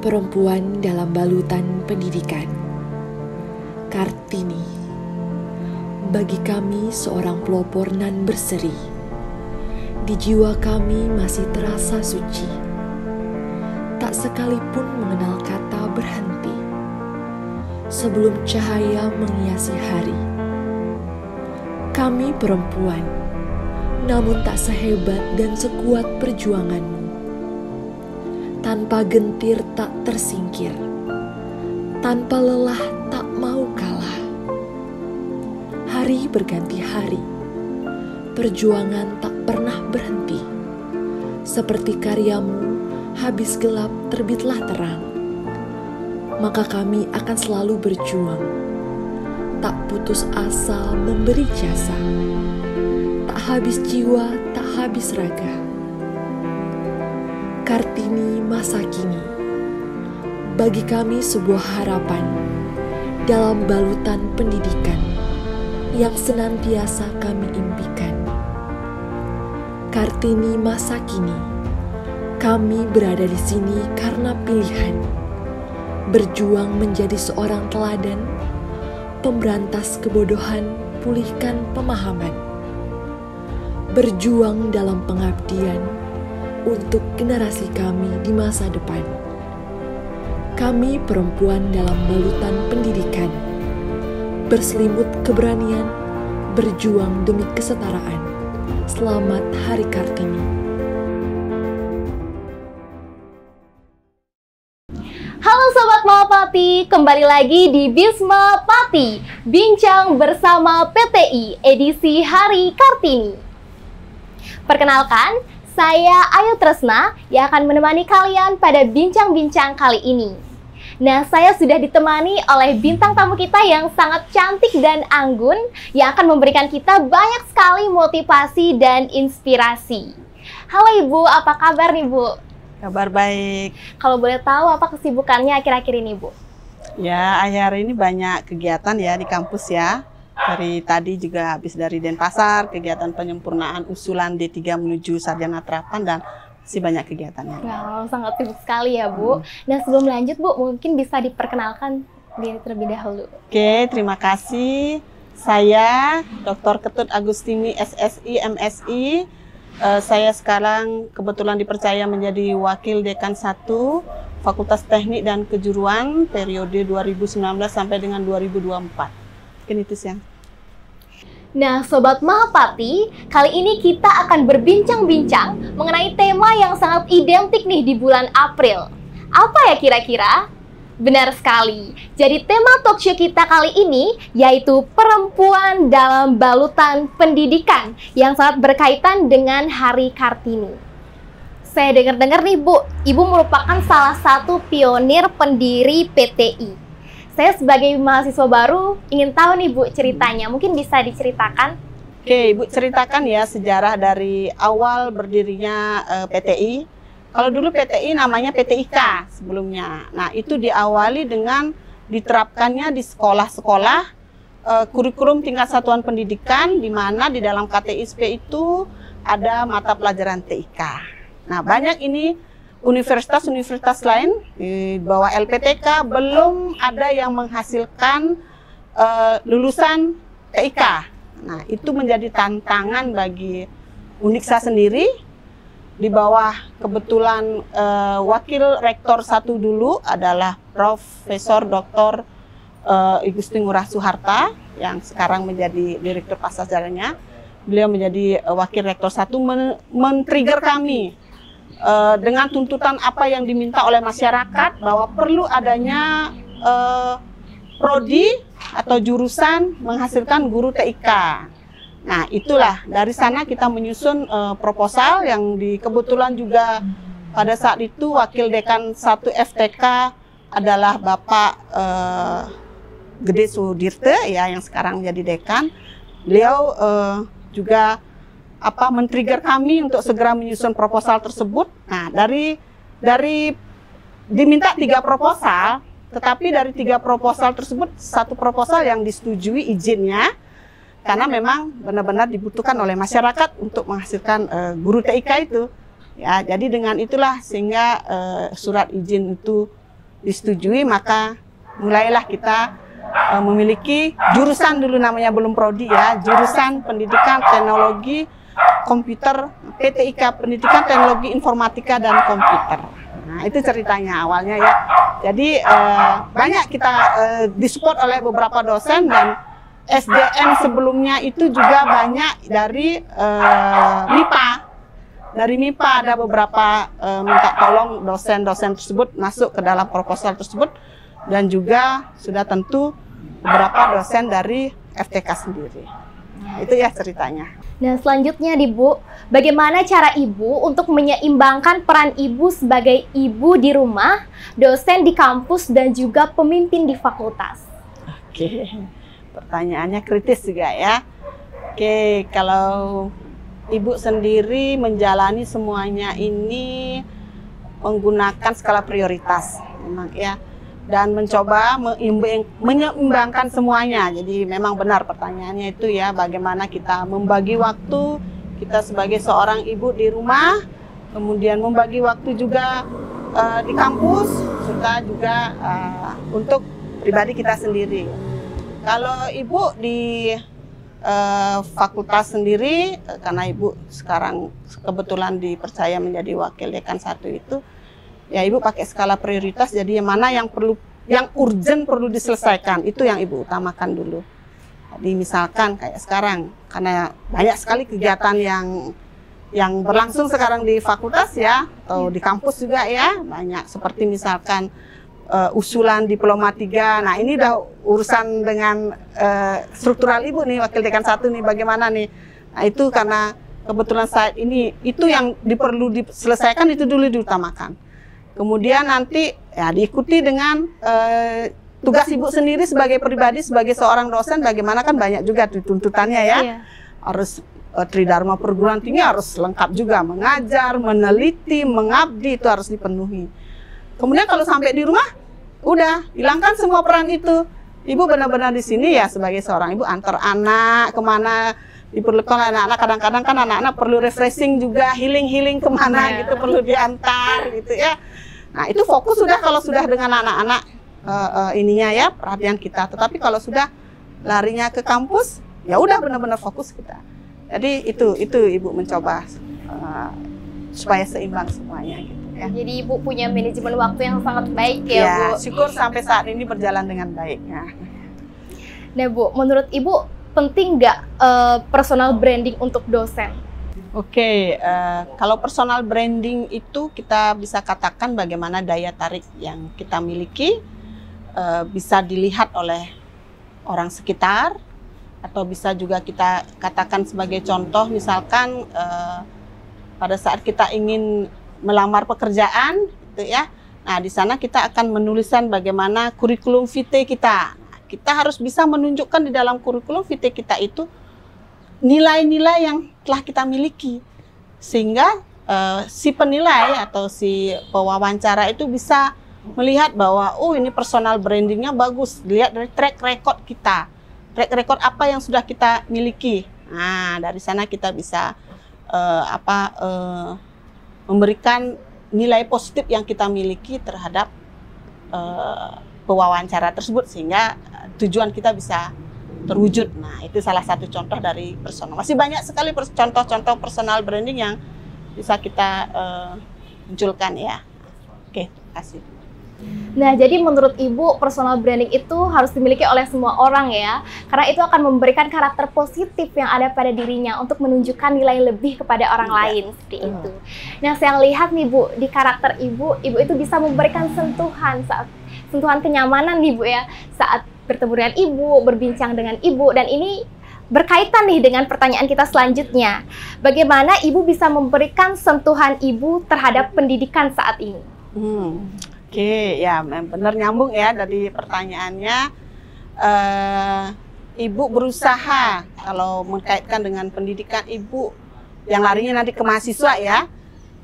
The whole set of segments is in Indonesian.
Perempuan dalam balutan pendidikan. Kartini, bagi kami seorang pelopor nan berseri. Di jiwa kami masih terasa suci. Tak sekalipun mengenal kata berhenti. Sebelum cahaya menghiasi hari. Kami perempuan, namun tak sehebat dan sekuat perjuanganmu. Tanpa gentir tak tersingkir, tanpa lelah tak mau kalah. Hari berganti hari, perjuangan tak pernah berhenti. Seperti karyamu, habis gelap terbitlah terang. Maka kami akan selalu berjuang, tak putus asa memberi jasa. Tak habis jiwa, tak habis raga. Kartini masa kini, bagi kami sebuah harapan dalam balutan pendidikan yang senantiasa kami impikan. Kartini masa kini, kami berada di sini karena pilihan, berjuang menjadi seorang teladan, pemberantas kebodohan, pulihkan pemahaman, berjuang dalam pengabdian untuk generasi kami di masa depan. Kami perempuan dalam balutan pendidikan, berselimut keberanian, berjuang demi kesetaraan. Selamat Hari Kartini. Halo Sobat Malapati, kembali lagi di Bisma Pati, bincang bersama PTI edisi Hari Kartini. Perkenalkan, saya Ayu Tresna yang akan menemani kalian pada bincang-bincang kali ini. Nah, saya sudah ditemani oleh bintang tamu kita yang sangat cantik dan anggun yang akan memberikan kita banyak sekali motivasi dan inspirasi. Halo Ibu, apa kabar nih Bu? Kabar baik. Kalau boleh tahu apa kesibukannya akhir-akhir ini Bu? Ya, akhir ini banyak kegiatan ya di kampus ya. Dari tadi juga habis dari Denpasar, kegiatan penyempurnaan usulan D3 menuju sarjana terapan dan masih banyak kegiatannya. Wow, sangat sibuk sekali ya Bu. Nah, sebelum lanjut Bu, mungkin bisa diperkenalkan diri terlebih dahulu. Oke, terima kasih. Saya Dr. Ketut Agustini SSI MSI. Saya sekarang kebetulan dipercaya menjadi Wakil Dekan 1 Fakultas Teknik dan Kejuruan periode 2019 sampai dengan 2024. Mungkin itu sih. Nah, Sobat Mahapati, kali ini kita akan berbincang-bincang mengenai tema yang sangat identik nih di bulan April. Apa ya kira-kira? Benar sekali. Jadi tema talkshow kita kali ini yaitu perempuan dalam balutan pendidikan yang sangat berkaitan dengan Hari Kartini. Saya dengar-dengar nih Bu, Ibu merupakan salah satu pionir pendiri PTI. Saya sebagai mahasiswa baru ingin tahu nih Bu ceritanya, mungkin bisa diceritakan? Oke, Ibu ceritakan ya sejarah dari awal berdirinya PTI. Kalau dulu PTI namanya PTIK sebelumnya. Nah, itu diawali dengan diterapkannya di sekolah-sekolah kurikulum tingkat satuan pendidikan, di mana di dalam KTISP itu ada mata pelajaran TIK. Nah, banyak ini universitas-universitas lain di bawah LPTK belum ada yang menghasilkan lulusan TIK. Nah, itu menjadi tantangan bagi Uniksa sendiri. Di bawah kebetulan Wakil Rektor 1 dulu adalah Profesor Dr. Igusti Ngurah Soeharta yang sekarang menjadi Direktur Prasajaranya. Beliau menjadi Wakil Rektor 1 men-trigger kami dengan tuntutan apa yang diminta oleh masyarakat bahwa perlu adanya prodi atau jurusan menghasilkan guru TIK. Nah, itulah dari sana kita menyusun proposal yang kebetulan juga pada saat itu Wakil Dekan 1 FTK adalah Bapak Gede Sudirte ya, yang sekarang menjadi dekan. Beliau juga men-trigger kami untuk segera menyusun proposal tersebut. Nah, dari diminta 3 proposal, tetapi dari 3 proposal tersebut 1 proposal yang disetujui izinnya, karena memang benar-benar dibutuhkan oleh masyarakat untuk menghasilkan guru TIK itu. Ya, jadi dengan itulah sehingga surat izin itu disetujui, maka mulailah kita memiliki jurusan, dulu namanya belum prodi ya, jurusan Pendidikan Teknologi Komputer PTIK, Pendidikan Teknologi Informatika dan Komputer. Nah, itu ceritanya awalnya ya. Jadi banyak kita disupport oleh beberapa dosen, dan SDM sebelumnya itu juga banyak dari MIPA. Dari MIPA ada beberapa minta tolong dosen-dosen tersebut masuk ke dalam proposal tersebut, dan juga sudah tentu beberapa dosen dari FTK sendiri. Nah, itu ya ceritanya. Nah, selanjutnya nih Bu, bagaimana cara Ibu untuk menyeimbangkan peran Ibu sebagai ibu di rumah, dosen di kampus, dan juga pemimpin di fakultas? Oke, pertanyaannya kritis juga ya. Oke, kalau Ibu sendiri menjalani semuanya ini menggunakan skala prioritas, memang ya, dan mencoba menyeimbangkan semuanya. Jadi memang benar pertanyaannya itu ya, bagaimana kita membagi waktu kita sebagai seorang ibu di rumah, kemudian membagi waktu juga di kampus, serta juga untuk pribadi kita sendiri. Kalau Ibu di fakultas sendiri, karena Ibu sekarang kebetulan dipercaya menjadi Wakil Dekan 1 itu, ya Ibu pakai skala prioritas, jadi yang mana yang urgent perlu diselesaikan, itu yang Ibu utamakan dulu. Jadi misalkan kayak sekarang, karena banyak sekali kegiatan yang berlangsung sekarang di fakultas ya, atau di kampus juga ya, banyak seperti misalkan usulan diploma 3. Nah, ini udah urusan dengan struktural Ibu nih, Wakil Dekan 1 nih, bagaimana nih. Nah, itu karena kebetulan saat ini itu yang perlu diselesaikan, itu dulu diutamakan. Kemudian nanti ya diikuti dengan tugas Ibu sendiri sebagai pribadi, sebagai seorang dosen, bagaimana kan banyak juga tuntutannya ya. Iya. Harus Tridharma perguruan tinggi harus lengkap juga, mengajar, meneliti, mengabdi, itu harus dipenuhi. Kemudian kalau sampai di rumah, udah hilangkan semua peran itu. Ibu benar-benar di sini ya sebagai seorang ibu, antar anak kemana diperlukan. Anak-anak kadang-kadang kan anak-anak perlu refreshing juga, healing kemana gitu, perlu diantar gitu ya. Nah, itu fokus sudah kalau sudah dengan anak-anak ininya ya, perhatian kita. Tetapi kalau sudah larinya ke kampus, ya udah benar-benar fokus kita. Jadi itu Ibu mencoba supaya seimbang semuanya gitu ya. Jadi Ibu punya manajemen waktu yang sangat baik ya, Bu. Syukur sampai saat ini berjalan dengan baik ya. Nah Bu, menurut Ibu penting nggak personal branding untuk dosen? Oke, kalau personal branding itu kita bisa katakan bagaimana daya tarik yang kita miliki bisa dilihat oleh orang sekitar, atau bisa juga kita katakan sebagai contoh, misalkan pada saat kita ingin melamar pekerjaan gitu ya. Nah, di sana kita akan menuliskan bagaimana kurikulum vitae kita. Nah, kita harus bisa menunjukkan di dalam kurikulum vitae kita itu nilai-nilai yang telah kita miliki, sehingga si penilai atau si pewawancara itu bisa melihat bahwa oh, ini personal brandingnya bagus, lihat dari track record kita, track record apa yang sudah kita miliki. Nah, dari sana kita bisa memberikan nilai positif yang kita miliki terhadap pewawancara tersebut, sehingga tujuan kita bisa terwujud. Nah, itu salah satu contoh dari personal. Masih banyak sekali contoh-contoh personal branding yang bisa kita munculkan ya. Oke, terima kasih. Nah, jadi menurut Ibu personal branding itu harus dimiliki oleh semua orang ya, karena itu akan memberikan karakter positif yang ada pada dirinya untuk menunjukkan nilai lebih kepada orang lain, seperti itu. Nah, saya lihat nih Bu, di karakter Ibu itu bisa memberikan sentuhan kenyamanan nih Bu ya, saat bertemu dengan Ibu, berbincang dengan Ibu, dan ini berkaitan nih dengan pertanyaan kita selanjutnya. Bagaimana Ibu bisa memberikan sentuhan Ibu terhadap pendidikan saat ini? Oke, ya benar nyambung ya dari pertanyaannya. Ibu berusaha kalau mengkaitkan dengan pendidikan Ibu yang larinya nanti ke mahasiswa ya.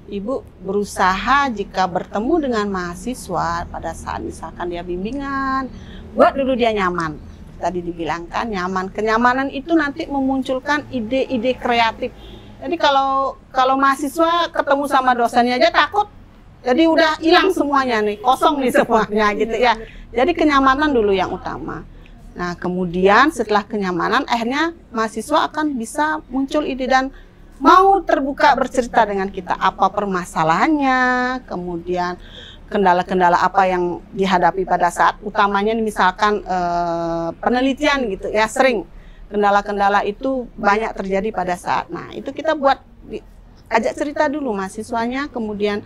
Ibu berusaha jika bertemu dengan mahasiswa pada saat misalkan dia bimbingan, buat dulu dia nyaman. Tadi dibilangkan nyaman. Kenyamanan itu nanti memunculkan ide-ide kreatif. Jadi kalau mahasiswa ketemu sama dosennya aja takut, jadi udah hilang semuanya nih, kosong nih semuanya gitu ya. Jadi kenyamanan dulu yang utama. Nah kemudian setelah kenyamanan, akhirnya mahasiswa akan bisa muncul ide dan mau terbuka bercerita dengan kita apa permasalahannya, kemudian kendala-kendala apa yang dihadapi pada saat utamanya misalkan penelitian gitu ya, sering kendala-kendala itu banyak terjadi pada saat. Nah itu kita buat ajak cerita dulu mahasiswanya, kemudian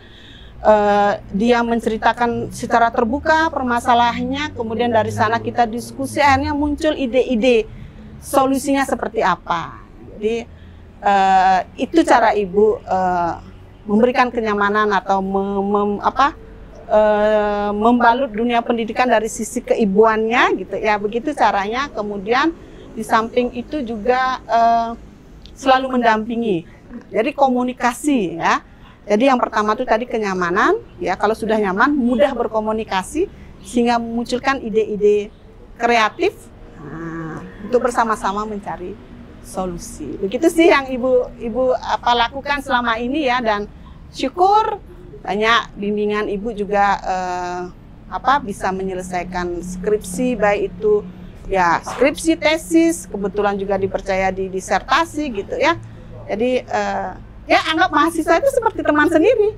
dia menceritakan secara terbuka permasalahannya, kemudian dari sana kita diskusi, akhirnya muncul ide-ide solusinya seperti apa. Jadi itu cara Ibu memberikan kenyamanan atau membalut dunia pendidikan dari sisi keibuannya gitu ya, begitu caranya. Kemudian di samping itu juga selalu mendampingi, jadi komunikasi ya. Jadi yang pertama itu tadi kenyamanan ya, kalau sudah nyaman mudah berkomunikasi sehingga memunculkan ide-ide kreatif untuk bersama-sama mencari solusi. Begitu sih yang ibu lakukan selama ini ya, dan syukur banyak bimbingan Ibu juga bisa menyelesaikan skripsi, baik itu ya skripsi, tesis, kebetulan juga dipercaya di disertasi gitu ya. Jadi ya anggap mahasiswa itu seperti teman sendiri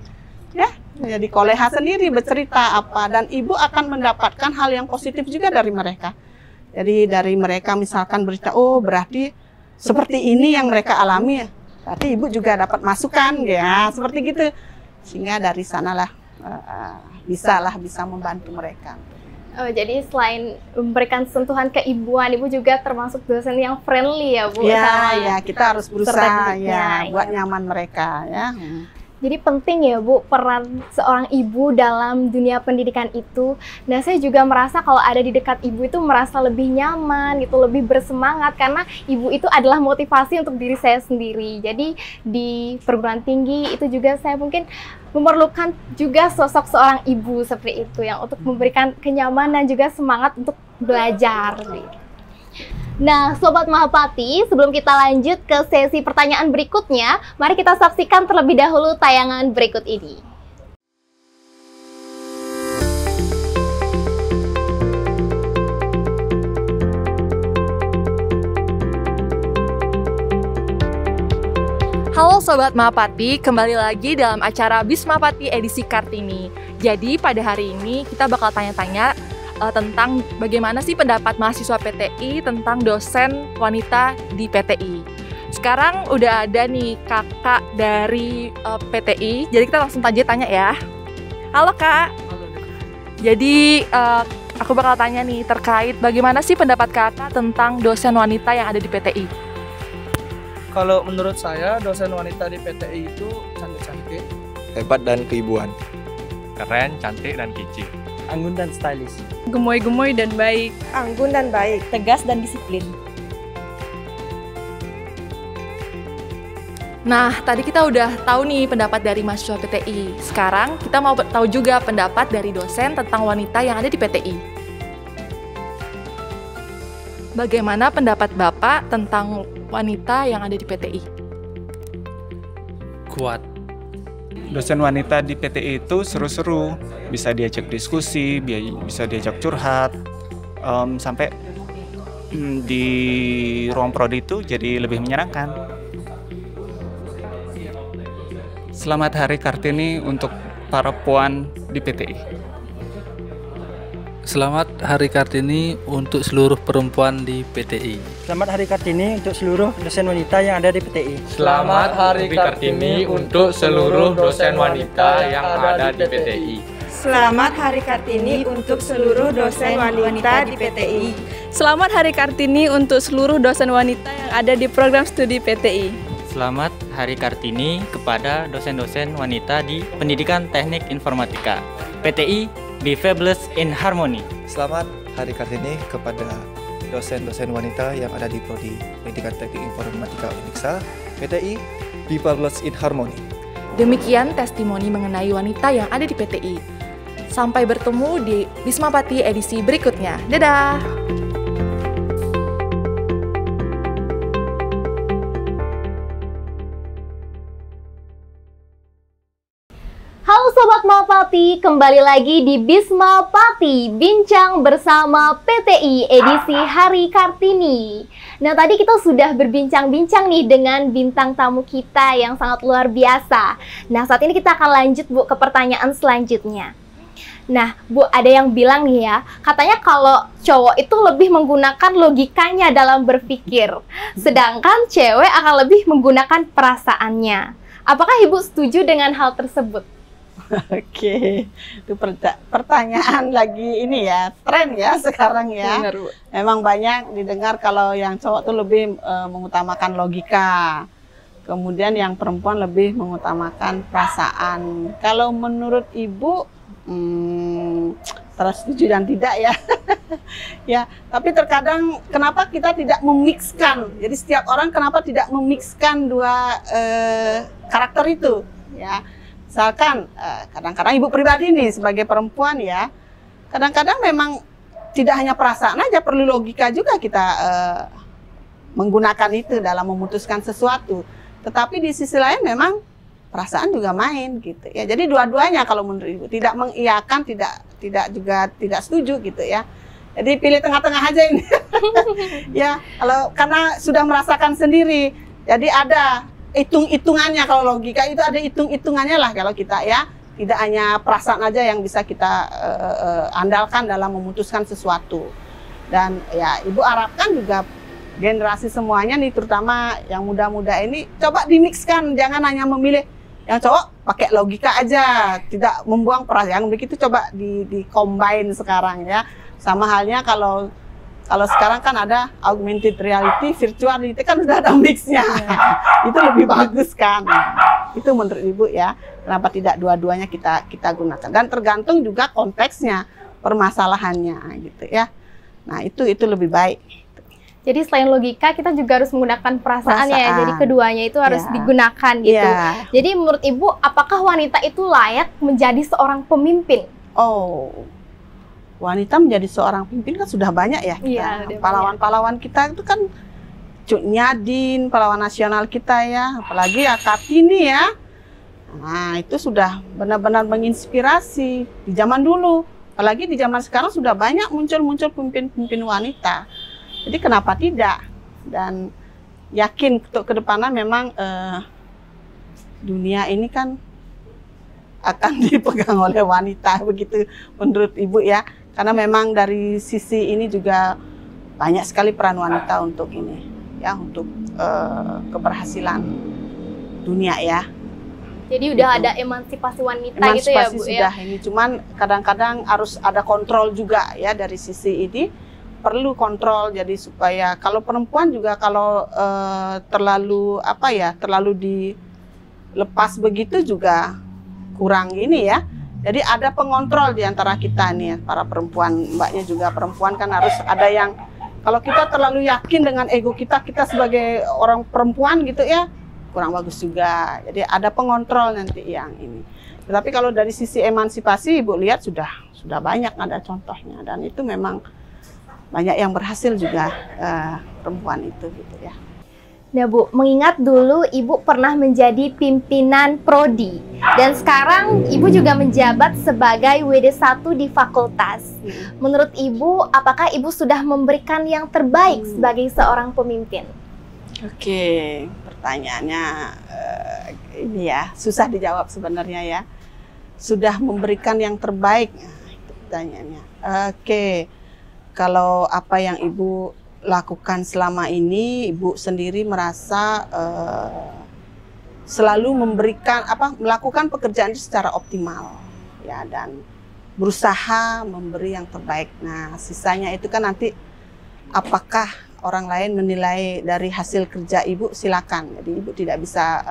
ya. Jadi koleha sendiri bercerita apa, dan Ibu akan mendapatkan hal yang positif juga dari mereka. Jadi dari mereka misalkan berita, oh berarti seperti ini yang mereka alami, berarti Ibu juga dapat masukan ya, seperti gitu. Sehingga dari sanalah bisa membantu mereka. Oh, jadi selain memberikan sentuhan keibuan, Ibu juga termasuk dosen yang friendly ya Bu? Ya, kita harus berusaha ya buat nyaman mereka ya. Jadi penting ya Bu, peran seorang ibu dalam dunia pendidikan itu. Dan saya juga merasa kalau ada di dekat ibu itu merasa lebih nyaman gitu, lebih bersemangat, karena ibu itu adalah motivasi untuk diri saya sendiri. Jadi di perguruan tinggi itu juga saya mungkin memerlukan juga sosok seorang ibu seperti itu yang untuk memberikan kenyamanan juga semangat untuk belajar. Nah, Sobat Mahapati, sebelum kita lanjut ke sesi pertanyaan berikutnya, mari kita saksikan terlebih dahulu tayangan berikut ini. Halo Sobat Mahapati, kembali lagi dalam acara BIS Mahapati edisi Kartini. Jadi pada hari ini kita bakal tanya-tanya tentang bagaimana sih pendapat mahasiswa PTI tentang dosen wanita di PTI. Sekarang udah ada nih kakak dari PTI, jadi kita langsung aja tanya ya. Halo Kak. Jadi aku bakal tanya nih terkait bagaimana sih pendapat kakak tentang dosen wanita yang ada di PTI. Kalau menurut saya dosen wanita di PTI itu cantik-cantik, hebat dan keibuan, keren, cantik, dan kicik, anggun dan stylish, gemoy-gemoy dan baik, anggun dan baik, tegas dan disiplin. Nah, tadi kita udah tahu nih pendapat dari mahasiswa PTI. Sekarang kita mau tahu juga pendapat dari dosen tentang wanita yang ada di PTI. Bagaimana pendapat Bapak tentang wanita yang ada di PTI? Kuat. Dosen wanita di PTI itu seru-seru, bisa diajak diskusi, bisa diajak curhat, sampai di ruang prodi itu jadi lebih menyenangkan. Selamat Hari Kartini untuk para puan di PTI. Selamat Hari Kartini untuk seluruh perempuan di PTI. Selamat Hari Kartini untuk seluruh dosen wanita yang ada di PTI. Selamat Hari Kartini untuk seluruh dosen wanita yang ada di PTI. Selamat Hari Kartini untuk seluruh dosen wanita di PTI. Selamat Hari Kartini untuk seluruh dosen wanita yang ada di program studi PTI. Selamat Hari Kartini kepada dosen-dosen wanita di Pendidikan Teknik Informatika. PTI, be fabulous in harmony. Selamat Hari Kartini kepada dosen-dosen wanita yang ada di Prodi Pendidikan Teknik Informatika Uniksa. PTI, be fabulous in harmony. Demikian testimoni mengenai wanita yang ada di PTI. Sampai bertemu di Wisma Pati edisi berikutnya. Dadah! Halo Sobat Mahapati, kembali lagi di Bisma Pati, bincang bersama PTI edisi Hari Kartini. Nah, tadi kita sudah berbincang-bincang nih dengan bintang tamu kita yang sangat luar biasa. Nah, saat ini kita akan lanjut Bu ke pertanyaan selanjutnya. Nah, Bu, ada yang bilang nih ya, katanya kalau cowok itu lebih menggunakan logikanya dalam berpikir, sedangkan cewek akan lebih menggunakan perasaannya. Apakah Ibu setuju dengan hal tersebut? Oke, itu pertanyaan lagi ini ya, tren ya sekarang ya. Benar, Bu. Memang banyak didengar kalau yang cowok tuh lebih mengutamakan logika, kemudian yang perempuan lebih mengutamakan perasaan. Kalau menurut Ibu, setuju dan tidak ya. Ya, tapi terkadang kenapa kita tidak memixkan? Jadi setiap orang kenapa tidak memixkan dua karakter itu? Ya. Misalkan, kadang-kadang Ibu pribadi nih sebagai perempuan ya, kadang-kadang memang tidak hanya perasaan aja, perlu logika juga kita menggunakan itu dalam memutuskan sesuatu. Tetapi di sisi lain memang perasaan juga main gitu ya. Jadi dua-duanya kalau menurut Ibu, tidak mengiyakan, tidak juga tidak setuju gitu ya. Jadi pilih tengah-tengah aja ini. Ya, kalau karena sudah merasakan sendiri, jadi ada hitung-hitungannya. Kalau logika itu ada hitung-hitungannya lah kalau kita ya, tidak hanya perasaan aja yang bisa kita andalkan dalam memutuskan sesuatu. Dan ya Ibu harapkan juga generasi semuanya nih, terutama yang muda-muda ini, coba dimixkan, jangan hanya memilih yang cowok pakai logika aja, tidak membuang perasaan. Begitu coba di-combine sekarang ya. Sama halnya kalau sekarang kan ada augmented reality, virtual reality, kan udah ada mixnya. Itu lebih bagus kan. Itu menurut Ibu ya. Kenapa tidak dua-duanya kita gunakan? Dan tergantung juga konteksnya, permasalahannya gitu ya. Nah, itu lebih baik. Jadi selain logika, kita juga harus menggunakan perasaan ya. Jadi keduanya itu harus digunakan gitu. Ya. Jadi menurut Ibu, apakah wanita itu layak menjadi seorang pemimpin? Oh, wanita menjadi seorang pemimpin kan sudah banyak ya. Iya, pahlawan-pahlawan kita itu kan Cut Nyadin, pahlawan nasional kita ya. Apalagi ya Kartini ya. Nah, itu sudah benar-benar menginspirasi di zaman dulu. Apalagi di zaman sekarang sudah banyak muncul pemimpin-pemimpin wanita. Jadi kenapa tidak? Dan yakin untuk kedepannya memang dunia ini kan akan dipegang oleh wanita, begitu menurut Ibu ya. Karena memang dari sisi ini juga banyak sekali peran wanita untuk ini ya, untuk keberhasilan dunia ya. Jadi udah ada emansipasi wanita gitu ya Bu sudah ya? Ini cuman kadang-kadang harus ada kontrol juga ya dari sisi ini, perlu kontrol. Jadi supaya kalau perempuan juga kalau terlalu terlalu dilepas begitu juga kurang ini ya. Jadi ada pengontrol di antara kita nih, para perempuan. Mbaknya juga perempuan kan harus ada yang, kalau kita terlalu yakin dengan ego kita sebagai orang perempuan gitu ya, kurang bagus juga. Jadi ada pengontrol nanti yang ini. Tetapi kalau dari sisi emansipasi, Ibu lihat sudah banyak ada contohnya, dan itu memang banyak yang berhasil juga perempuan itu gitu ya. Nah Bu, mengingat dulu Ibu pernah menjadi pimpinan Prodi dan sekarang Ibu juga menjabat sebagai WD1 di fakultas. Menurut Ibu, apakah Ibu sudah memberikan yang terbaik sebagai seorang pemimpin? Oke, pertanyaannya ini ya, susah dijawab sebenarnya ya. Sudah memberikan yang terbaik, itu pertanyaannya. Oke, kalau apa yang Ibu lakukan selama ini, Ibu sendiri merasa selalu melakukan pekerjaan itu secara optimal ya, dan berusaha memberi yang terbaik. Nah, sisanya itu kan nanti apakah orang lain menilai dari hasil kerja Ibu, silakan. Jadi Ibu tidak bisa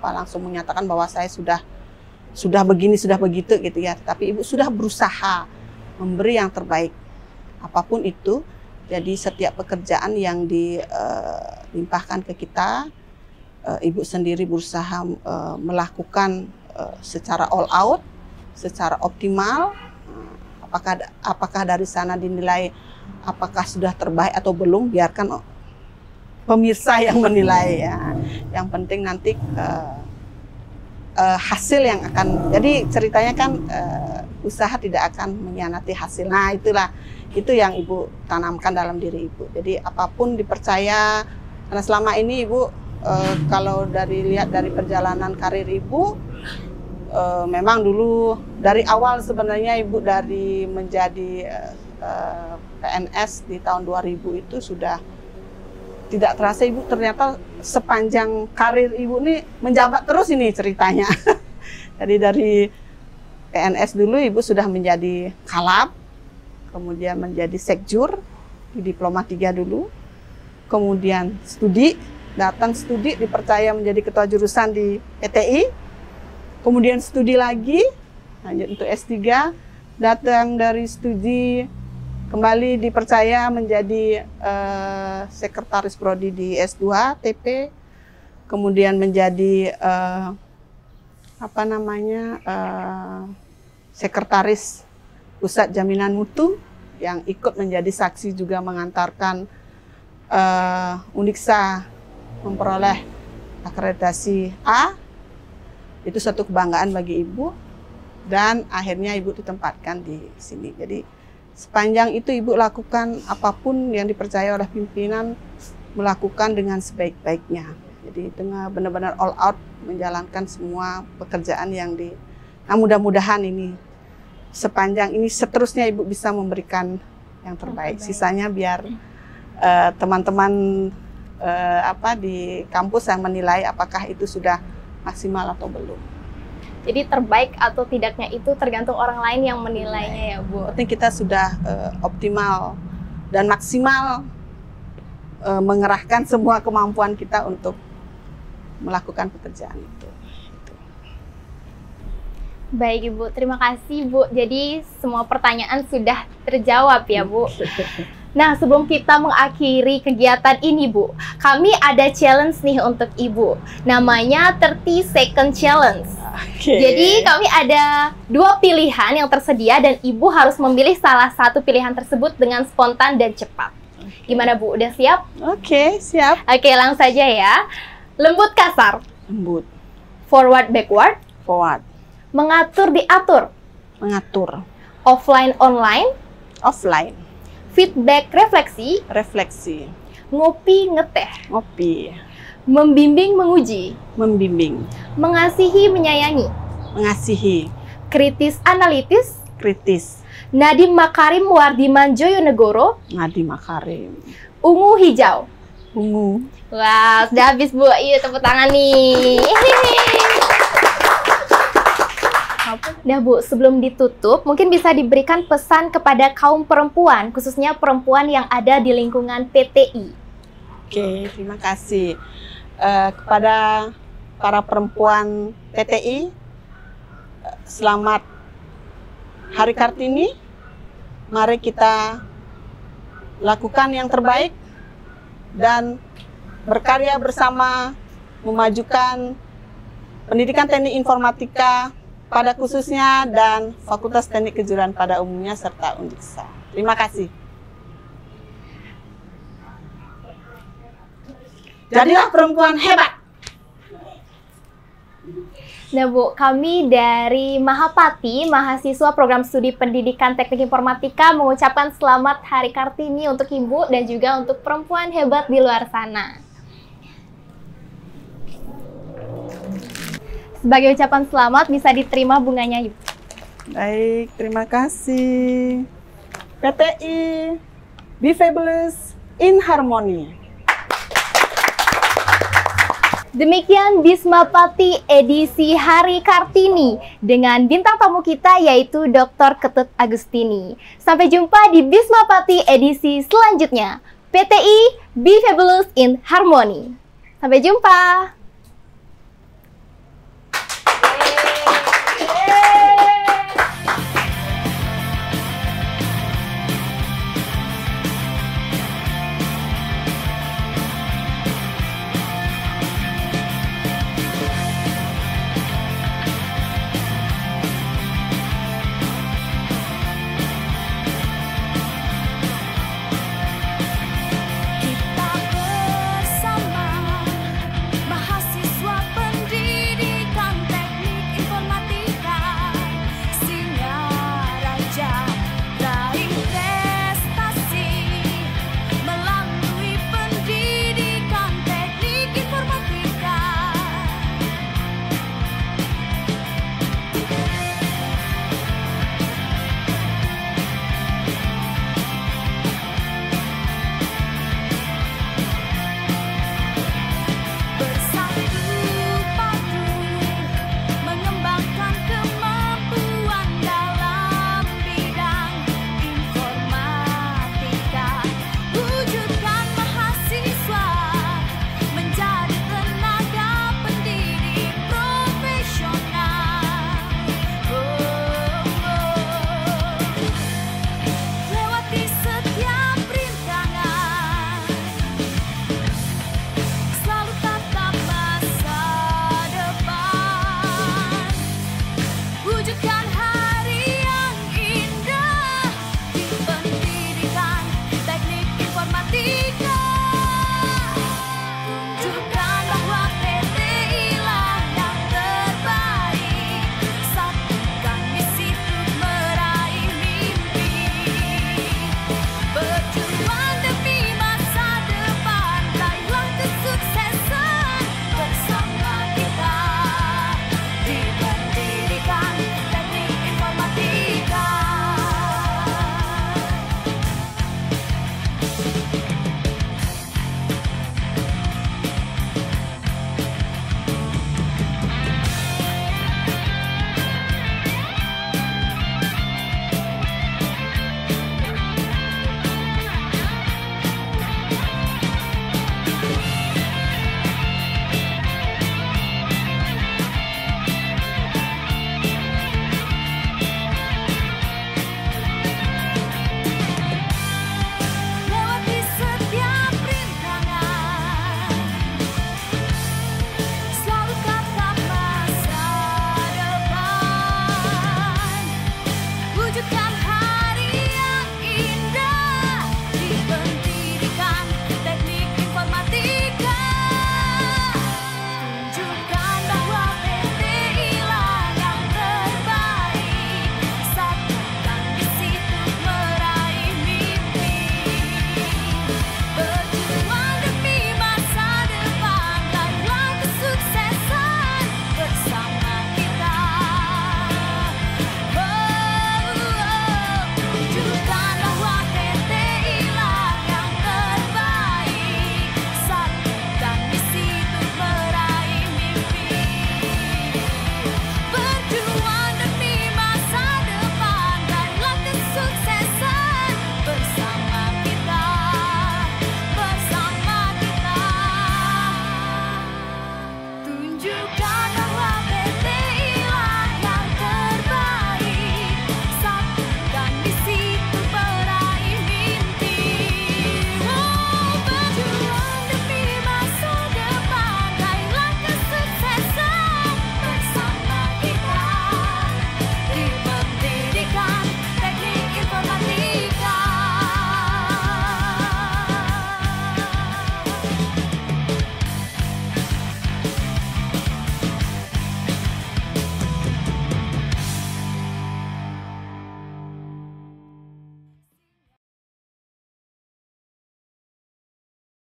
langsung menyatakan bahwa saya sudah begini, sudah begitu gitu ya. Tapi Ibu sudah berusaha memberi yang terbaik. Apapun itu, jadi setiap pekerjaan yang dilimpahkan ke kita, Ibu sendiri berusaha melakukan secara all out, secara optimal. Apakah dari sana dinilai apakah sudah terbaik atau belum, biarkan pemirsa yang menilai ya. Yang penting nanti hasil yang akan, jadi ceritanya kan usaha tidak akan mengkhianati hasil. Nah, itu yang Ibu tanamkan dalam diri Ibu. Jadi apapun dipercaya, karena selama ini Ibu kalau lihat dari perjalanan karir Ibu, memang dulu dari awal sebenarnya Ibu dari menjadi PNS di tahun 2000 itu sudah tidak terasa Ibu ternyata sepanjang karir Ibu ini menjabat terus ini ceritanya. Jadi dari PNS dulu Ibu sudah menjadi kalab, kemudian menjadi sekjur di Diploma 3 dulu, kemudian datang studi dipercaya menjadi ketua jurusan di PTI, kemudian studi lagi, lanjut untuk S3, datang dari studi kembali dipercaya menjadi sekretaris prodi di S2 TP, kemudian menjadi sekretaris Pusat Jaminan Mutu yang ikut menjadi saksi juga mengantarkan Uniksa memperoleh akreditasi A. Itu satu kebanggaan bagi Ibu, dan akhirnya Ibu ditempatkan di sini. Jadi sepanjang itu Ibu lakukan apapun yang dipercaya oleh pimpinan, melakukan dengan sebaik-baiknya. Jadi dengan benar-benar all out menjalankan semua pekerjaan yang nah, mudah-mudahan ini sepanjang ini seterusnya Ibu bisa memberikan yang terbaik. Sisanya biar teman-teman di kampus yang menilai apakah itu sudah maksimal atau belum. Jadi terbaik atau tidaknya itu tergantung orang lain yang menilainya ya Bu. Penting kita sudah optimal dan maksimal mengerahkan semua kemampuan kita untuk melakukan pekerjaan itu. Baik Ibu, terima kasih Bu. Jadi semua pertanyaan sudah terjawab ya Bu. Nah, sebelum kita mengakhiri kegiatan ini Bu, kami ada challenge nih untuk Ibu. Namanya 30 Second Challenge. Jadi kami ada 2 pilihan yang tersedia dan Ibu harus memilih salah satu pilihan tersebut dengan spontan dan cepat. Gimana Bu, udah siap? Oke, siap. Oke, langsung saja ya. Lembut kasar. Lembut. Forward backward. Forward. Mengatur diatur. Mengatur. Offline online. Offline. Feedback refleksi. Refleksi. Ngopi ngeteh. Ngopi. Membimbing menguji. Membimbing. Mengasihi menyayangi. Mengasihi. Kritis analitis. Kritis. Nadiem Makarim Wardiman Joyonegoro. Nadiem Makarim. Ungu hijau. Ungu. Wah, sudah habis Bu. Iya, tepuk tangan nih. Nah Bu, sebelum ditutup, mungkin bisa diberikan pesan kepada kaum perempuan, khususnya perempuan yang ada di lingkungan PTI. Oke, terima kasih. Kepada para perempuan PTI, selamat Hari Kartini. Mari kita lakukan yang terbaik dan berkarya bersama memajukan pendidikan teknik informatika pada khususnya dan Fakultas Teknik Kejuruan pada umumnya serta Uniksa. Terima kasih. Jadilah perempuan hebat. Nah Bu, kami dari Mahapati, mahasiswa program studi pendidikan teknik informatika mengucapkan selamat Hari Kartini untuk Ibu dan juga untuk perempuan hebat di luar sana. Sebagai ucapan selamat bisa diterima bunganya Ibu. Baik, terima kasih. PTI, be fabulous in harmony. Demikian Bisma Pati edisi Hari Kartini dengan bintang tamu kita yaitu Dr. Ketut Agustini. Sampai jumpa di Bisma Pati edisi selanjutnya. PTI, Be Fabulous in Harmony. Sampai jumpa.